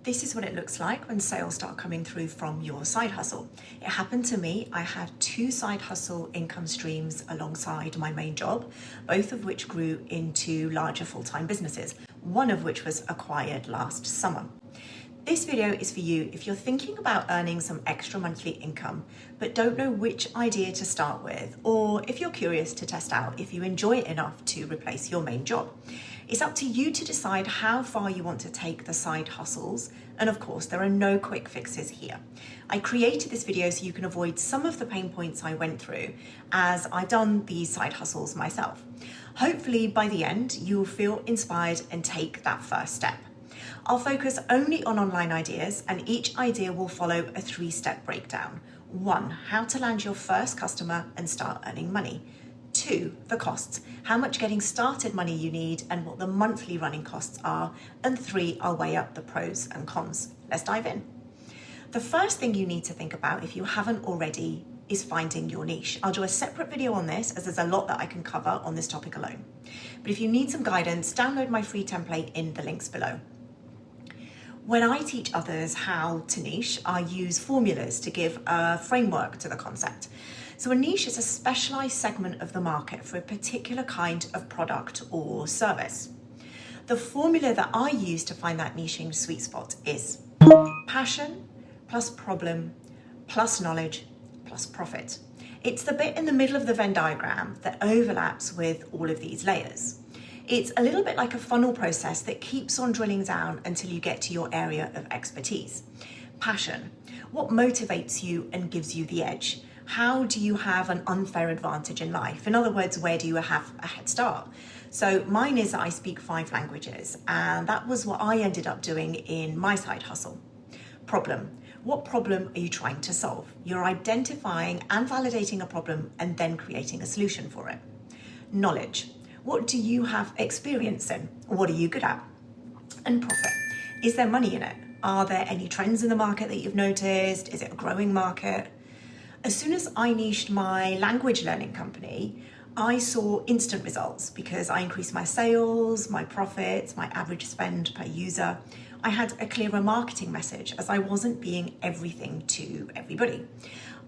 This is what it looks like when sales start coming through from your side hustle. It happened to me. I had two side hustle income streams alongside my main job, both of which grew into larger full-time businesses, one of which was acquired last summer. This video is for you if you're thinking about earning some extra monthly income, but don't know which idea to start with, or if you're curious to test out if you enjoy it enough to replace your main job. It's up to you to decide how far you want to take the side hustles, and of course, there are no quick fixes here. I created this video so you can avoid some of the pain points I went through, as I've done these side hustles myself. Hopefully, by the end, you'll feel inspired and take that first step. I'll focus only on online ideas, and each idea will follow a 3-step breakdown. 1, how to land your first customer and start earning money. 2, the costs, how much getting started money you need and what the monthly running costs are. And 3, I'll weigh up the pros and cons. Let's dive in. The first thing you need to think about, if you haven't already, is finding your niche. I'll do a separate video on this, as there's a lot that I can cover on this topic alone. But if you need some guidance, download my free template in the links below. When I teach others how to niche, I use formulas to give a framework to the concept. So a niche is a specialized segment of the market for a particular kind of product or service. The formula that I use to find that niching sweet spot is passion plus problem plus knowledge plus profit. It's the bit in the middle of the Venn diagram that overlaps with all of these layers. It's a little bit like a funnel process that keeps on drilling down until you get to your area of expertise. Passion. What motivates you and gives you the edge? How do you have an unfair advantage in life? In other words, where do you have a head start? So mine is that I speak 5 languages, and that was what I ended up doing in my side hustle. Problem. What problem are you trying to solve? You're identifying and validating a problem and then creating a solution for it. Knowledge. What do you have experience in? What are you good at? And profit. Is there money in it? Are there any trends in the market that you've noticed? Is it a growing market? As soon as I niched my language learning company, I saw instant results because I increased my sales, my profits, my average spend per user. I had a clearer marketing message as I wasn't being everything to everybody.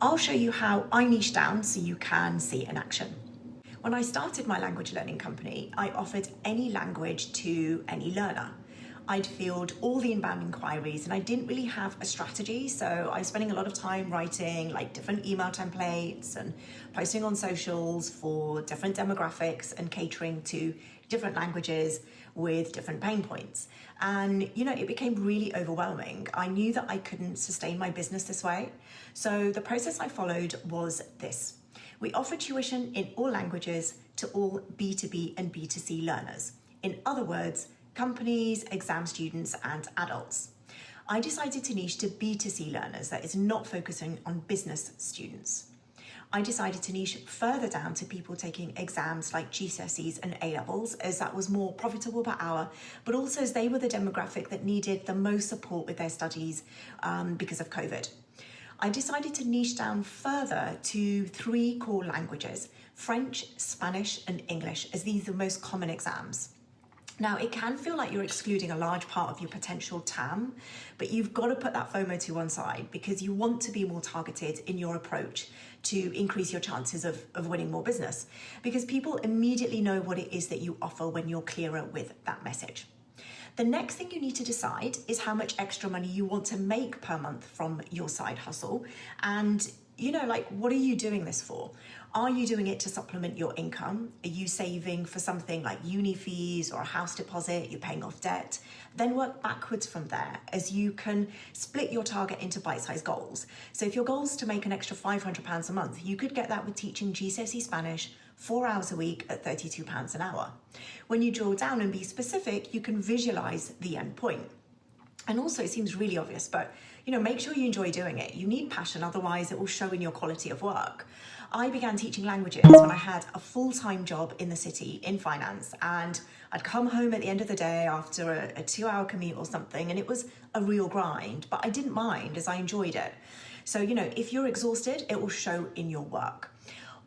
I'll show you how I niche down so you can see it in action. When I started my language learning company, I offered any language to any learner. I'd field all the inbound inquiries and I didn't really have a strategy, so I was spending a lot of time writing like different email templates and posting on socials for different demographics and catering to different languages with different pain points. And it became really overwhelming. I knew that I couldn't sustain my business this way. So the process I followed was this. We offer tuition in all languages to all B2B and B2C learners. In other words, companies, exam students, and adults. I decided to niche to B2C learners, that is not focusing on business students. I decided to niche further down to people taking exams like GCSEs and A-levels, as that was more profitable per hour, but also as they were the demographic that needed the most support with their studies because of COVID. I decided to niche down further to 3 core languages, French, Spanish, and English, as these are the most common exams. Now, it can feel like you're excluding a large part of your potential TAM, but you've got to put that FOMO to one side because you want to be more targeted in your approach to increase your chances of winning more business, because people immediately know what it is that you offer when you're clearer with that message. The next thing you need to decide is how much extra money you want to make per month from your side hustle. And, what are you doing this for? Are you doing it to supplement your income? Are you saving for something like uni fees or a house deposit? You're paying off debt? Then work backwards from there, as you can split your target into bite-sized goals. So if your goal is to make an extra £500 a month, you could get that with teaching GCSE Spanish 4 hours a week at £32 an hour. When you drill down and be specific, you can visualize the end point. And also, it seems really obvious, but make sure you enjoy doing it. You need passion, otherwise it will show in your quality of work. I began teaching languages when I had a full-time job in the city in finance, and I'd come home at the end of the day after a 2-hour commute or something, and it was a real grind, but I didn't mind as I enjoyed it. So, if you're exhausted, it will show in your work.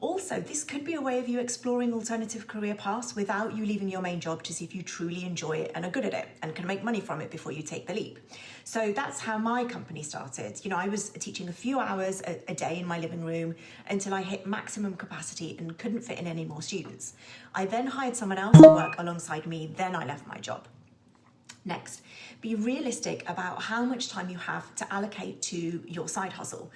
Also, this could be a way of you exploring alternative career paths without you leaving your main job to see if you truly enjoy it and are good at it and can make money from it before you take the leap. So that's how my company started. I was teaching a few hours a day in my living room until I hit maximum capacity and couldn't fit in any more students. I then hired someone else to work alongside me, then I left my job. Next, be realistic about how much time you have to allocate to your side hustle.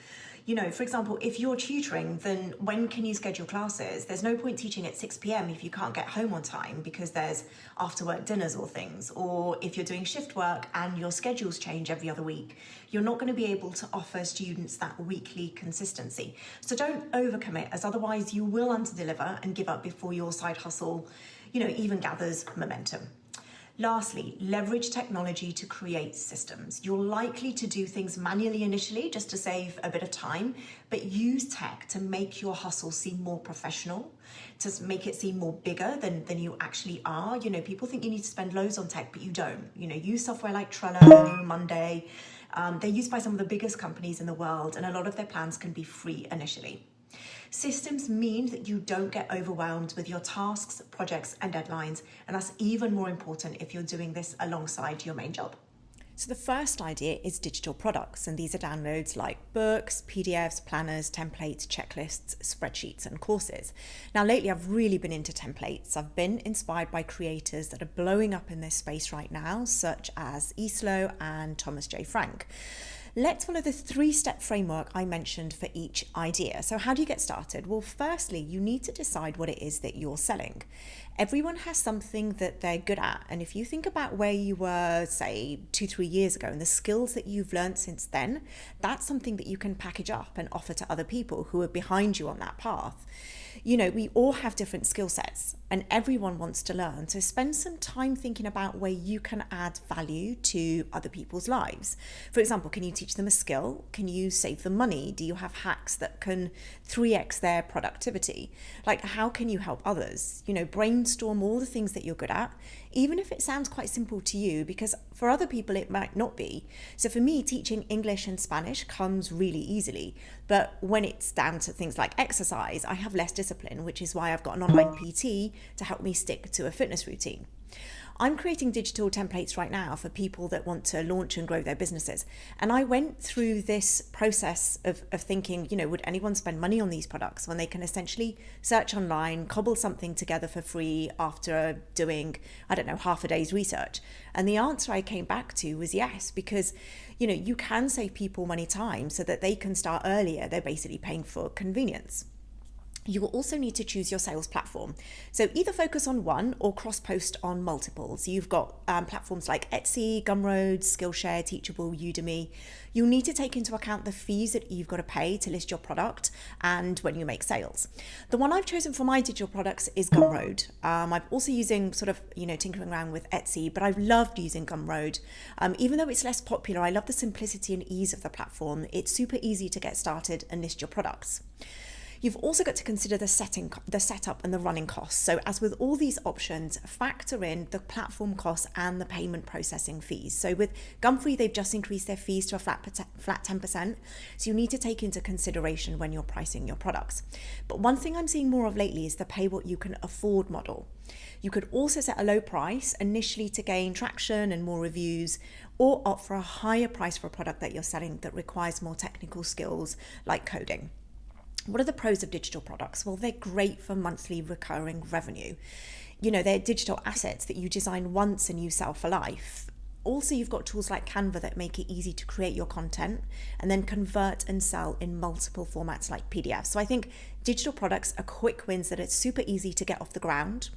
For example, if you're tutoring, then when can you schedule classes? There's no point teaching at 6 p.m. if you can't get home on time because there's after work dinners or things. Or if you're doing shift work and your schedules change every other week, you're not going to be able to offer students that weekly consistency. So don't overcommit, as otherwise you will underdeliver and give up before your side hustle, even gathers momentum. Lastly, leverage technology to create systems. You're likely to do things manually initially just to save a bit of time, but use tech to make your hustle seem more professional, to make it seem more bigger than you actually are. People think you need to spend loads on tech, but you don't. Use software like Trello, Monday. They're used by some of the biggest companies in the world, and a lot of their plans can be free initially. Systems mean that you don't get overwhelmed with your tasks, projects, and deadlines, and that's even more important if you're doing this alongside your main job. So the first idea is digital products, and these are downloads like books, PDFs, planners, templates, checklists, spreadsheets, and courses. Now, lately, I've really been into templates. I've been inspired by creators that are blowing up in this space right now, such as Easlow and Thomas J. Frank. Let's follow the 3-step framework I mentioned for each idea. So how do you get started? Well, firstly, you need to decide what it is that you're selling. Everyone has something that they're good at. And if you think about where you were, say, 2-3 years ago and the skills that you've learned since then, that's something that you can package up and offer to other people who are behind you on that path. We all have different skill sets and everyone wants to learn. So spend some time thinking about where you can add value to other people's lives. For example, can you teach them a skill? Can you save them money? Do you have hacks that can 3x their productivity? How can you help others? Brainstorm all the things that you're good at, even if it sounds quite simple to you, because for other people it might not be. So for me, teaching English and Spanish comes really easily. But when it's down to things like exercise, I have less discipline, which is why I've got an online PT to help me stick to a fitness routine. I'm creating digital templates right now for people that want to launch and grow their businesses. And I went through this process of thinking, would anyone spend money on these products when they can essentially search online, cobble something together for free after doing, half a day's research? And the answer I came back to was yes, because, you can save people money time so that they can start earlier. They're basically paying for convenience. You will also need to choose your sales platform. So either focus on one or cross-post on multiples. You've got platforms like Etsy, Gumroad, Skillshare, Teachable, Udemy. You'll need to take into account the fees that you've got to pay to list your product and when you make sales. The one I've chosen for my digital products is Gumroad. I'm also using tinkering around with Etsy, but I've loved using Gumroad. Even though it's less popular, I love the simplicity and ease of the platform. It's super easy to get started and list your products. You've also got to consider the setup and the running costs. So as with all these options, factor in the platform costs and the payment processing fees. So with Gumfree, they've just increased their fees to a flat 10%. So you need to take into consideration when you're pricing your products. But one thing I'm seeing more of lately is the pay what you can afford model. You could also set a low price initially to gain traction and more reviews, or opt for a higher price for a product that you're selling that requires more technical skills like coding. What are the pros of digital products? Well, they're great for monthly recurring revenue. They're digital assets that you design once and you sell for life. Also, you've got tools like Canva that make it easy to create your content and then convert and sell in multiple formats like PDFs. So I think digital products are quick wins that it's super easy to get off the ground.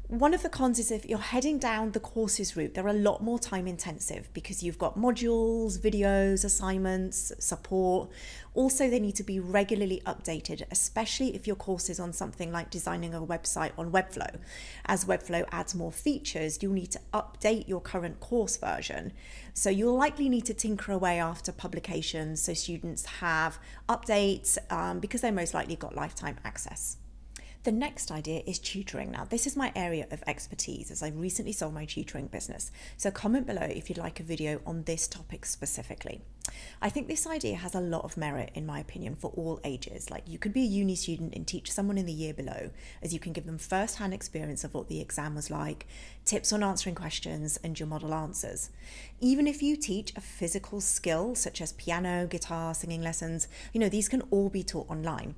One of the cons is if you're heading down the courses route, they're a lot more time intensive because you've got modules, videos, assignments, support. Also, they need to be regularly updated, especially if your course is on something like designing a website on Webflow. As Webflow adds more features, you'll need to update your current course version. So you'll likely need to tinker away after publication so students have updates because they most likely got lifetime access. The next idea is tutoring. Now, this is my area of expertise as I recently sold my tutoring business. So comment below if you'd like a video on this topic specifically. I think this idea has a lot of merit, in my opinion, for all ages. Like, you could be a uni student and teach someone in the year below, as you can give them first-hand experience of what the exam was like, tips on answering questions, and your model answers. Even if you teach a physical skill, such as piano, guitar, singing lessons, these can all be taught online.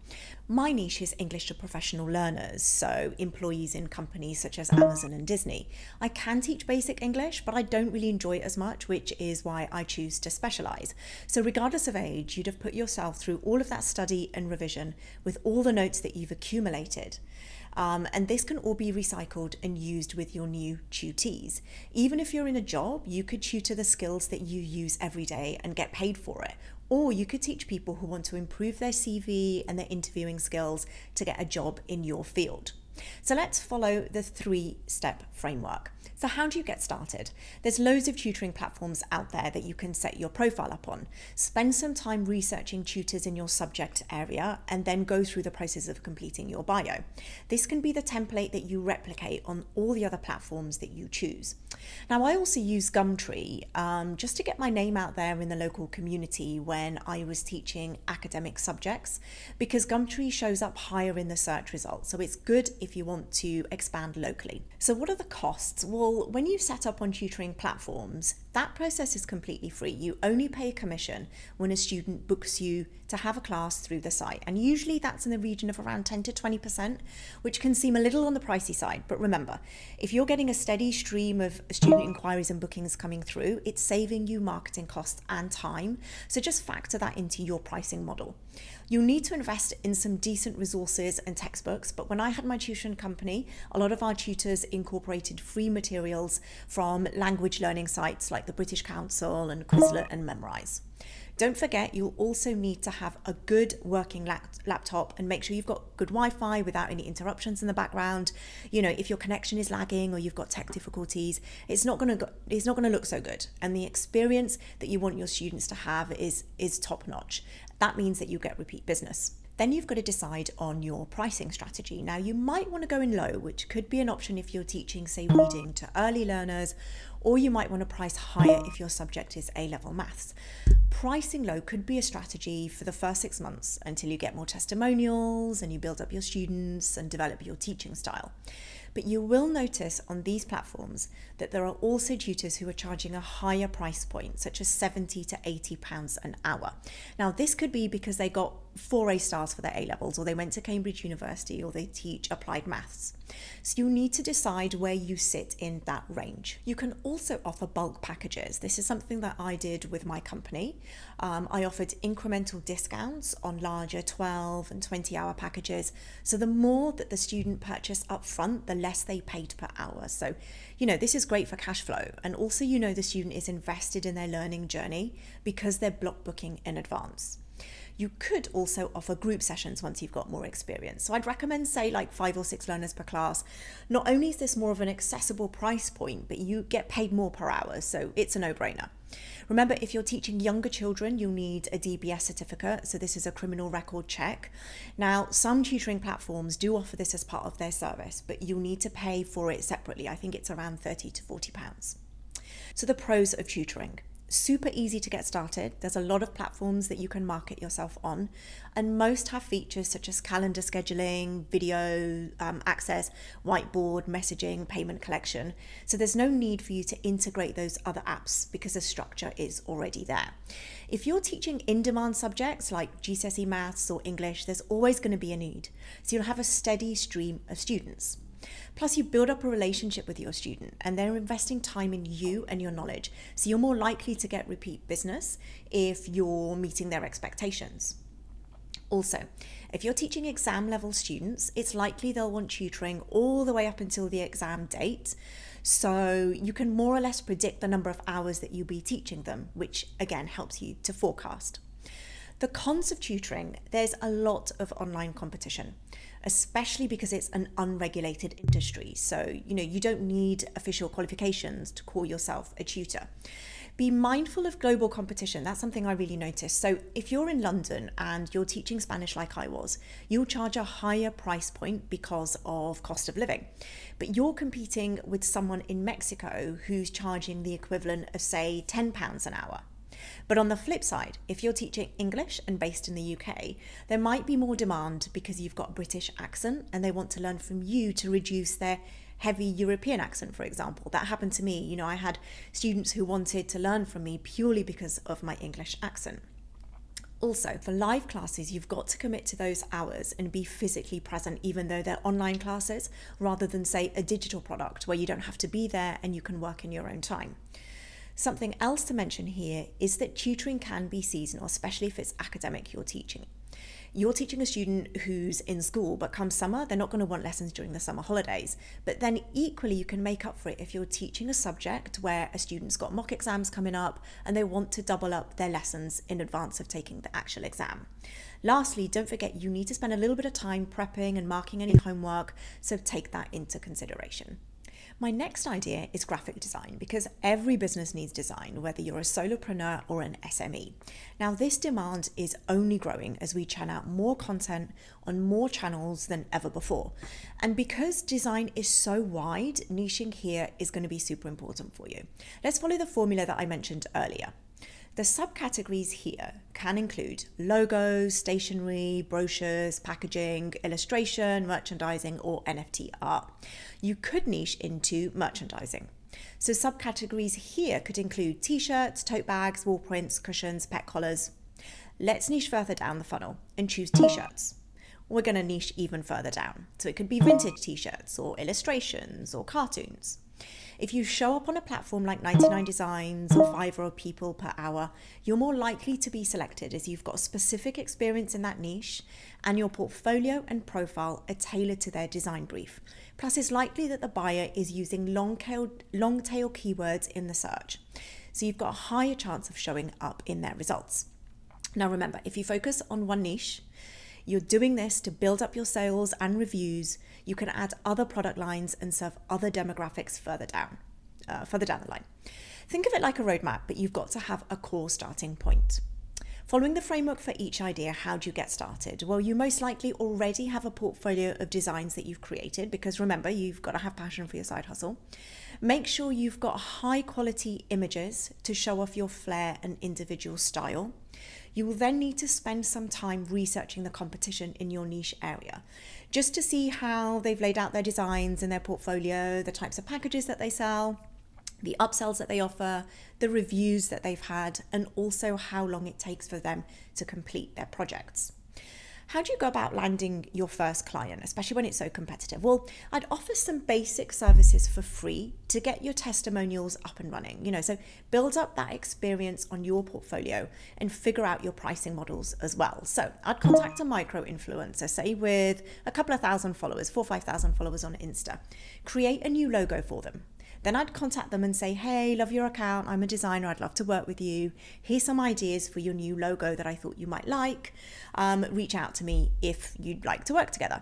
My niche is English to professional learners, so employees in companies such as Amazon and Disney. I can teach basic English, but I don't really enjoy it as much, which is why I choose to specialise. So regardless of age, you'd have put yourself through all of that study and revision with all the notes that you've accumulated. And this can all be recycled and used with your new tutees. Even if you're in a job, you could tutor the skills that you use every day and get paid for it. Or you could teach people who want to improve their CV and their interviewing skills to get a job in your field. So let's follow the 3-step framework. So how do you get started? There's loads of tutoring platforms out there that you can set your profile up on. Spend some time researching tutors in your subject area and then go through the process of completing your bio. This can be the template that you replicate on all the other platforms that you choose. Now, I also use Gumtree just to get my name out there in the local community when I was teaching academic subjects, because Gumtree shows up higher in the search results. So it's good if you want to expand locally. So what are the costs? Well, when you set up on tutoring platforms, that process is completely free. You only pay a commission when a student books you to have a class through the site. And usually that's in the region of around 10 to 20%, which can seem a little on the pricey side. But remember, if you're getting a steady stream of student inquiries and bookings coming through, it's saving you marketing costs and time. So just factor that into your pricing model. You'll need to invest in some decent resources and textbooks, but when I had my tuition company, a lot of our tutors incorporated free materials from language learning sites like the British Council and Quizlet and Memrise. Don't forget, you'll also need to have a good working laptop and make sure you've got good Wi-Fi without any interruptions in the background. If your connection is lagging or you've got tech difficulties, it's not going to look so good. And the experience that you want your students to have is top notch. That means that you get repeat business. Then you've got to decide on your pricing strategy. Now, you might want to go in low, which could be an option if you're teaching, say, reading to early learners, or you might want to price higher if your subject is A-level maths. Pricing low could be a strategy for the first 6 months until you get more testimonials and you build up your students and develop your teaching style. But you will notice on these platforms that there are also tutors who are charging a higher price point, such as £70 to £80 an hour. Now, this could be because they got 4 A stars for their A-levels, or they went to Cambridge University, or they teach applied maths. So you need to decide where you sit in that range. You can also offer bulk packages. This is something that I did with my company. I offered incremental discounts on larger 12 and 20-hour packages. So the more that the student purchased up front, the less they paid per hour. So, this is great for cash flow. And also, the student is invested in their learning journey because they're block booking in advance. You could also offer group sessions once you've got more experience. So I'd recommend, say, like 5 or 6 learners per class. Not only is this more of an accessible price point, but you get paid more per hour, so it's a no-brainer. Remember, if you're teaching younger children, you'll need a DBS certificate, so this is a criminal record check. Now, some tutoring platforms do offer this as part of their service, but you'll need to pay for it separately. I think it's around £30 to £40. So the pros of tutoring. Super easy to get started. There's a lot of platforms that you can market yourself on, and most have features such as calendar scheduling, video access, whiteboard, messaging, payment collection. So there's no need for you to integrate those other apps because the structure is already there. If you're teaching in-demand subjects like GCSE maths or English, there's always going to be a need. So you'll have a steady stream of students. Plus, you build up a relationship with your student and they're investing time in you and your knowledge. So you're more likely to get repeat business if you're meeting their expectations. Also, if you're teaching exam level students, it's likely they'll want tutoring all the way up until the exam date. So you can more or less predict the number of hours that you'll be teaching them, which again helps you to forecast. The cons of tutoring, there's a lot of online competition, especially because it's an unregulated industry. So, you don't need official qualifications to call yourself a tutor. Be mindful of global competition. That's something I really noticed. So if you're in London and you're teaching Spanish like I was, you'll charge a higher price point because of cost of living. But you're competing with someone in Mexico who's charging the equivalent of, say, £10 an hour. But on the flip side, if you're teaching English and based in the UK, there might be more demand because you've got a British accent and they want to learn from you to reduce their heavy European accent, for example. That happened to me. You know, I had students who wanted to learn from me purely because of my English accent. Also, for live classes, you've got to commit to those hours and be physically present, even though they're online classes, rather than, say, a digital product where you don't have to be there and you can work in your own time. Something else to mention here is that tutoring can be seasonal, especially if it's academic you're teaching. You're teaching a student who's in school, but come summer, they're not going to want lessons during the summer holidays. But then equally, you can make up for it if you're teaching a subject where a student's got mock exams coming up and they want to double up their lessons in advance of taking the actual exam. Lastly, don't forget you need to spend a little bit of time prepping and marking any homework, so take that into consideration. My next idea is graphic design, because every business needs design, whether you're a solopreneur or an SME. Now, this demand is only growing as we churn out more content on more channels than ever before. And because design is so wide, niching here is going to be super important for you. Let's follow the formula that I mentioned earlier. The subcategories here can include logos, stationery, brochures, packaging, illustration, merchandising, or NFT art. You could niche into merchandising. So subcategories here could include t-shirts, tote bags, wall prints, cushions, pet collars. Let's niche further down the funnel and choose t-shirts. We're going to niche even further down. So it could be vintage t-shirts or illustrations or cartoons. If you show up on a platform like 99 Designs or Fiverr or People Per Hour, you're more likely to be selected as you've got specific experience in that niche and your portfolio and profile are tailored to their design brief. Plus, it's likely that the buyer is using long-tail keywords in the search. So you've got a higher chance of showing up in their results. Now remember, if you focus on one niche, you're doing this to build up your sales and reviews. You can add other product lines and serve other demographics further down the line. Think of it like a roadmap, but you've got to have a core starting point. Following the framework for each idea, how do you get started? Well, you most likely already have a portfolio of designs that you've created, because remember, you've got to have passion for your side hustle. Make sure you've got high quality images to show off your flair and individual style. You will then need to spend some time researching the competition in your niche area, just to see how they've laid out their designs and their portfolio, the types of packages that they sell, the upsells that they offer, the reviews that they've had, and also how long it takes for them to complete their projects. How do you go about landing your first client, especially when it's so competitive? Well, I'd offer some basic services for free to get your testimonials up and running. So build up that experience on your portfolio and figure out your pricing models as well. So I'd contact a micro influencer, say with a couple of thousand followers, 4,000 or 5,000 followers on Insta. Create a new logo for them. Then I'd contact them and say, hey, love your account. I'm a designer. I'd love to work with you. Here's some ideas for your new logo that I thought you might like. Reach out to me if you'd like to work together.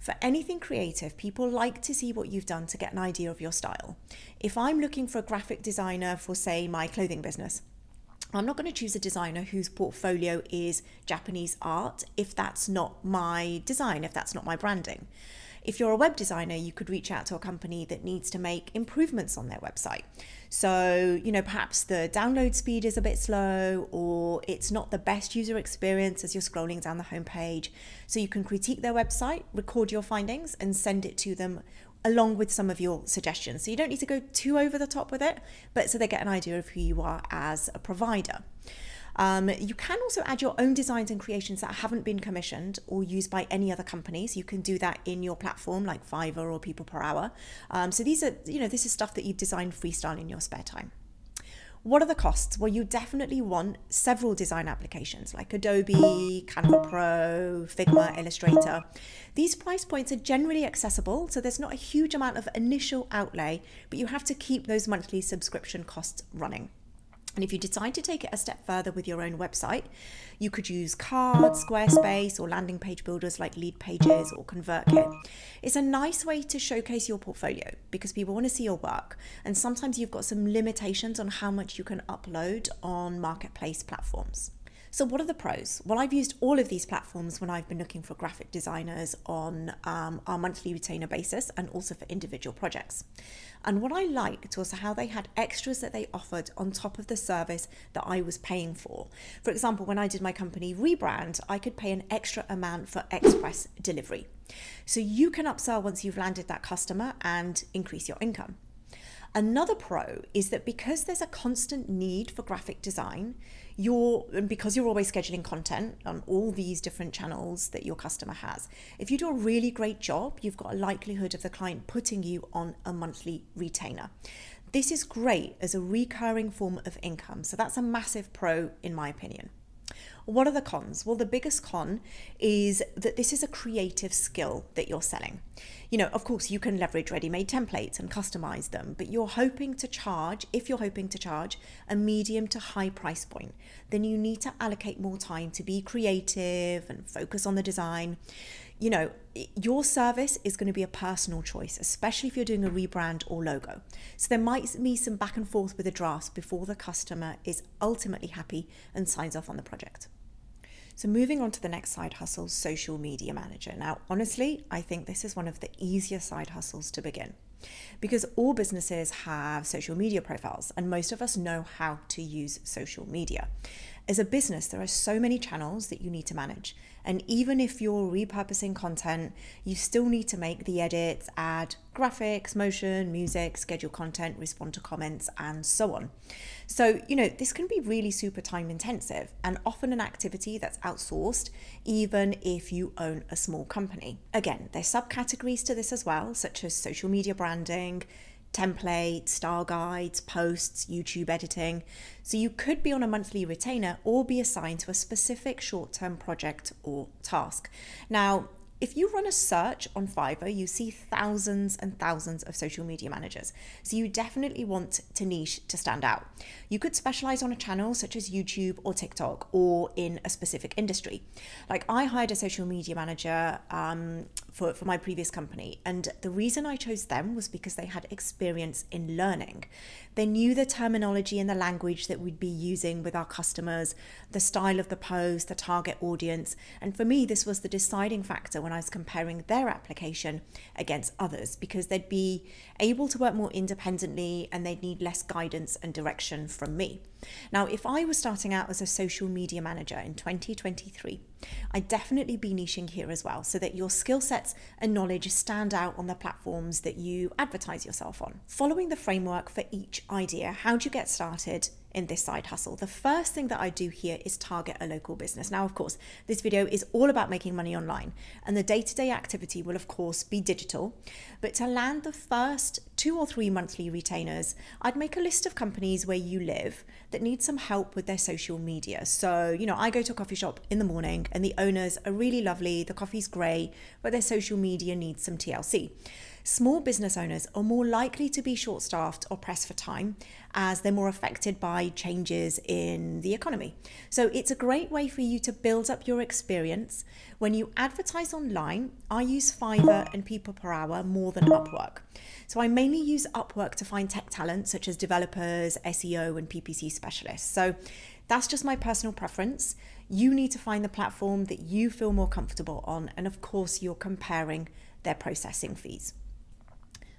For anything creative, people like to see what you've done to get an idea of your style. If I'm looking for a graphic designer for, say, my clothing business, I'm not going to choose a designer whose portfolio is Japanese art if that's not my design, if that's not my branding. If you're a web designer, you could reach out to a company that needs to make improvements on their website. So, perhaps the download speed is a bit slow, or it's not the best user experience as you're scrolling down the homepage. So you can critique their website, record your findings, and send it to them along with some of your suggestions. So you don't need to go too over the top with it, but so they get an idea of who you are as a provider. You can also add your own designs and creations that haven't been commissioned or used by any other companies. You can do that in your platform like Fiverr or People Per Hour. So this is stuff that you've designed freestyle in your spare time. What are the costs? Well, you definitely want several design applications like Adobe, Canva Pro, Figma, Illustrator. These price points are generally accessible, so there's not a huge amount of initial outlay, but you have to keep those monthly subscription costs running. And if you decide to take it a step further with your own website, you could use cards, Squarespace, or landing page builders like Lead Pages or ConvertKit. It's a nice way to showcase your portfolio because people want to see your work. And sometimes you've got some limitations on how much you can upload on marketplace platforms. So what are the pros? Well, I've used all of these platforms when I've been looking for graphic designers on our monthly retainer basis and also for individual projects. And what I liked was how they had extras that they offered on top of the service that I was paying for. For example, when I did my company rebrand, I could pay an extra amount for express delivery. So you can upsell once you've landed that customer and increase your income. Another pro is that because there's a constant need for graphic design, because you're always scheduling content on all these different channels that your customer has, if you do a really great job, you've got a likelihood of the client putting you on a monthly retainer. This is great as a recurring form of income. So that's a massive pro in my opinion. What are the cons? Well, the biggest con is that this is a creative skill that you're selling. Of course, you can leverage ready-made templates and customize them, but if you're hoping to charge a medium to high price point, then you need to allocate more time to be creative and focus on the design. Your service is going to be a personal choice, especially if you're doing a rebrand or logo. So there might be some back and forth with the drafts before the customer is ultimately happy and signs off on the project. So moving on to the next side hustle, social media manager. Now, honestly, I think this is one of the easier side hustles to begin because all businesses have social media profiles and most of us know how to use social media. As a business, there are so many channels that you need to manage. And even if you're repurposing content, you still need to make the edits, add graphics, motion, music, schedule content, respond to comments, and so on. So, this can be really super time intensive and often an activity that's outsourced, even if you own a small company. Again, there's subcategories to this as well, such as social media branding, templates, style guides, posts, YouTube editing. So you could be on a monthly retainer or be assigned to a specific short-term project or task. Now, if you run a search on Fiverr, you see thousands and thousands of social media managers. So you definitely want to niche to stand out. You could specialize on a channel such as YouTube or TikTok or in a specific industry. Like I hired a social media manager for my previous company. And the reason I chose them was because they had experience in learning. They knew the terminology and the language that we'd be using with our customers, the style of the post, the target audience. And for me, this was the deciding factor when I was comparing their application against others, because they'd be able to work more independently and they'd need less guidance and direction from me. Now, if I was starting out as a social media manager in 2023, I'd definitely be niching here as well so that your skill sets and knowledge stand out on the platforms that you advertise yourself on. Following the framework for each idea, how do you get started in this side hustle? The first thing that I do here is target a local business. Now, of course, this video is all about making money online, and the day-to-day activity will, of course, be digital. But to land the first 2 or 3 monthly retainers, I'd make a list of companies where you live that need some help with their social media. So, I go to a coffee shop in the morning and the owners are really lovely, the coffee's great, but their social media needs some TLC. Small business owners are more likely to be short-staffed or pressed for time as they're more affected by changes in the economy. So it's a great way for you to build up your experience. When you advertise online, I use Fiverr and People Per Hour more than Upwork. So I mainly use Upwork to find tech talent such as developers, SEO and PPC specialists. So that's just my personal preference. You need to find the platform that you feel more comfortable on. And of course, you're comparing their processing fees.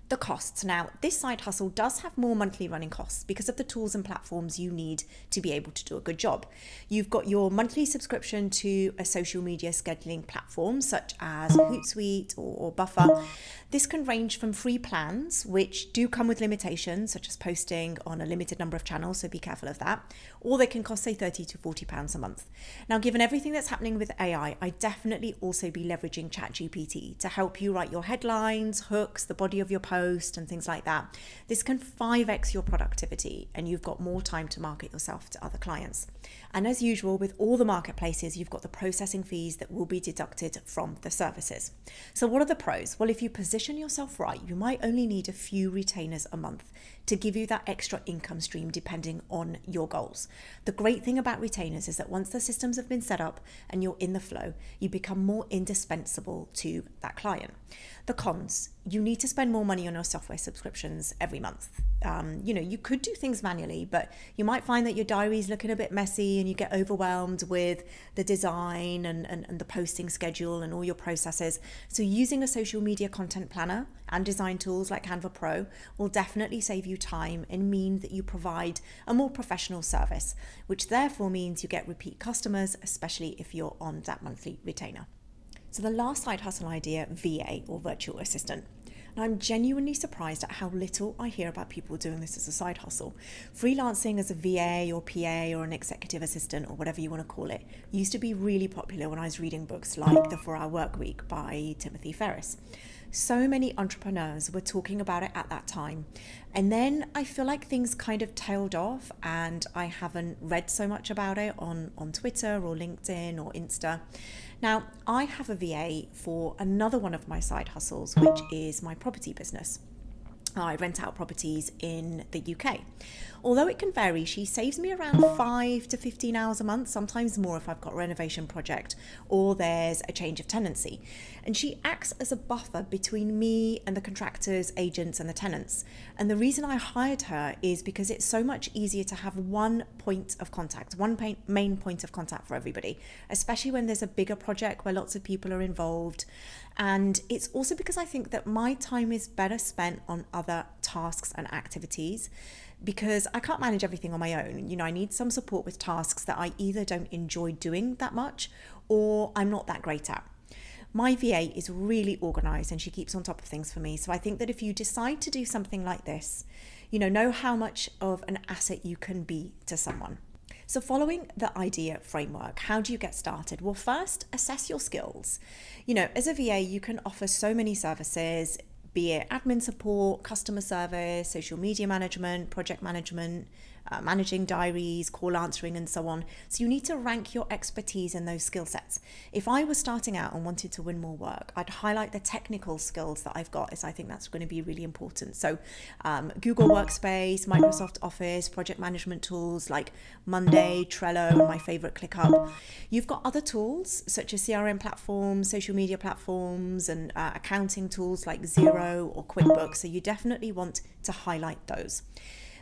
The costs. Now, this side hustle does have more monthly running costs because of the tools and platforms you need to be able to do a good job. You've got your monthly subscription to a social media scheduling platform such as Hootsuite or Buffer. This can range from free plans, which do come with limitations, such as posting on a limited number of channels, so be careful of that, or they can cost, say, £30 to £40 a month. Now, given everything that's happening with AI, I definitely also be leveraging ChatGPT to help you write your headlines, hooks, the body of your post, and things like that. This can 5x your productivity, and you've got more time to market yourself to other clients. And as usual, with all the marketplaces, you've got the processing fees that will be deducted from the services. So what are the pros? Well, if you position yourself right, you might only need a few retainers a month to give you that extra income stream depending on your goals. The great thing about retainers is that once the systems have been set up and you're in the flow, you become more indispensable to that client. The cons. you need to spend more money on your software subscriptions every month. You could do things manually, but you might find that your diary's looking a bit messy and you get overwhelmed with the design and the posting schedule and all your processes. So using a social media content planner and design tools like Canva Pro will definitely save you time and mean that you provide a more professional service, which therefore means you get repeat customers, especially if you're on that monthly retainer. So the last side hustle idea, VA or virtual assistant. Now, I'm genuinely surprised at how little I hear about people doing this as a side hustle. Freelancing as a VA or PA or an executive assistant or whatever you want to call it used to be really popular when I was reading books like The 4-Hour Workweek by Timothy Ferriss. So many entrepreneurs were talking about it at that time. And then I feel like things kind of tailed off and I haven't read so much about it on Twitter or LinkedIn or Insta. Now, I have a VA for another one of my side hustles, which is my property business. I rent out properties in the UK. Although it can vary, she saves me around 5 to 15 hours a month, sometimes more if I've got a renovation project or there's a change of tenancy. And she acts as a buffer between me and the contractors, agents and the tenants. And the reason I hired her is because it's so much easier to have one point of contact, one main point of contact for everybody, especially when there's a bigger project where lots of people are involved. And it's also because I think that my time is better spent on other tasks and activities because I can't manage everything on my own. I need some support with tasks that I either don't enjoy doing that much or I'm not that great at. My VA is really organized and she keeps on top of things for me. So I think that if you decide to do something like this, know how much of an asset you can be to someone. So following the idea framework, how do you get started? Well, first, assess your skills. As a VA, you can offer so many services, be it admin support, customer service, social media management, project management, managing diaries, call answering, and so on. So you need to rank your expertise in those skill sets. If I was starting out and wanted to win more work, I'd highlight the technical skills that I've got, as I think that's going to be really important. So Google Workspace, Microsoft Office, project management tools like Monday, Trello, and my favorite ClickUp. You've got other tools such as CRM platforms, social media platforms, and accounting tools like Xero or QuickBooks. So you definitely want to highlight those.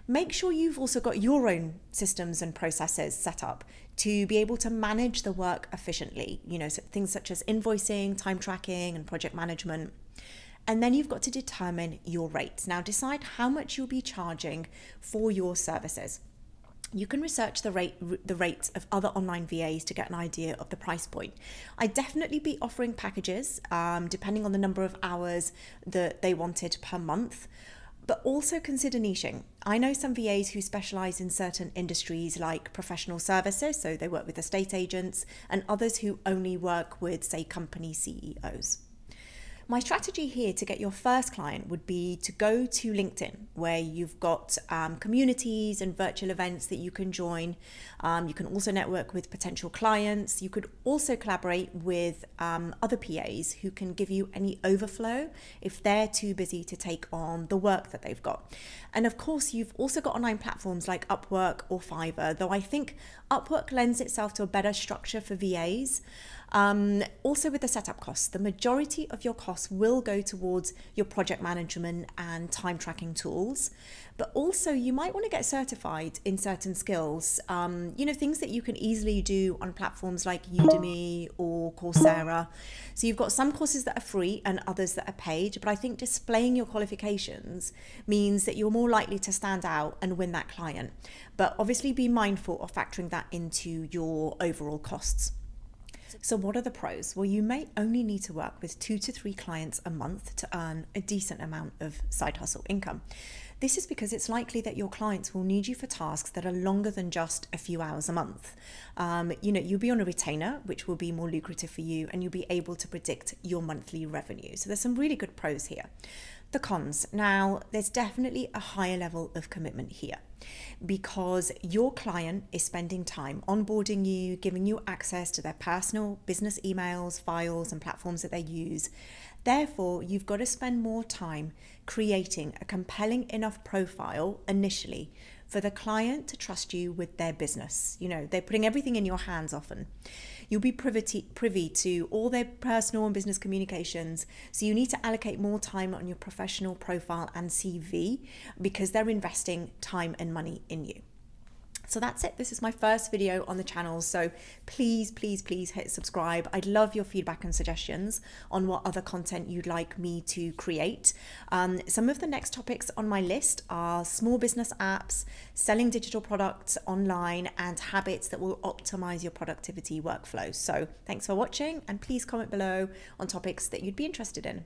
Make sure you've also got your own systems and processes set up to be able to manage the work efficiently, so things such as invoicing, time tracking, and project management. And then you've got to determine your rates. Now decide how much you'll be charging for your services. You can research the rates of other online VAs to get an idea of the price point. I'd definitely be offering packages depending on the number of hours that they wanted per month. But also consider niching. I know some VAs who specialize in certain industries like professional services, so they work with estate agents, and others who only work with, say, company CEOs. My strategy here to get your first client would be to go to LinkedIn, where you've got communities and virtual events that you can join. You can also network with potential clients. You could also collaborate with other PAs who can give you any overflow if they're too busy to take on the work that they've got. And of course, you've also got online platforms like Upwork or Fiverr, though I think Upwork lends itself to a better structure for VAs. Also with the setup costs, the majority of your costs will go towards your project management and time tracking tools, but also you might want to get certified in certain skills, things that you can easily do on platforms like Udemy or Coursera. So you've got some courses that are free and others that are paid, but I think displaying your qualifications means that you're more likely to stand out and win that client. But obviously be mindful of factoring that into your overall costs. So what are the pros? Well, you may only need to work with 2 to 3 clients a month to earn a decent amount of side hustle income. This is because it's likely that your clients will need you for tasks that are longer than just a few hours a month. You'll be on a retainer, which will be more lucrative for you, and you'll be able to predict your monthly revenue. So there's some really good pros here. The cons. Now, there's definitely a higher level of commitment here because your client is spending time onboarding you, giving you access to their personal business emails, files, and platforms that they use. Therefore, you've got to spend more time creating a compelling enough profile initially for the client to trust you with their business. You know, they're putting everything in your hands often. You'll be privy to all their personal and business communications. So you need to allocate more time on your professional profile and CV because they're investing time and money in you. So that's it. This is my first video on the channel. So please, please, please hit subscribe. I'd love your feedback and suggestions on what other content you'd like me to create. Some of the next topics on my list are small business apps, selling digital products online, and habits that will optimize your productivity workflows. So thanks for watching, and please comment below on topics that you'd be interested in.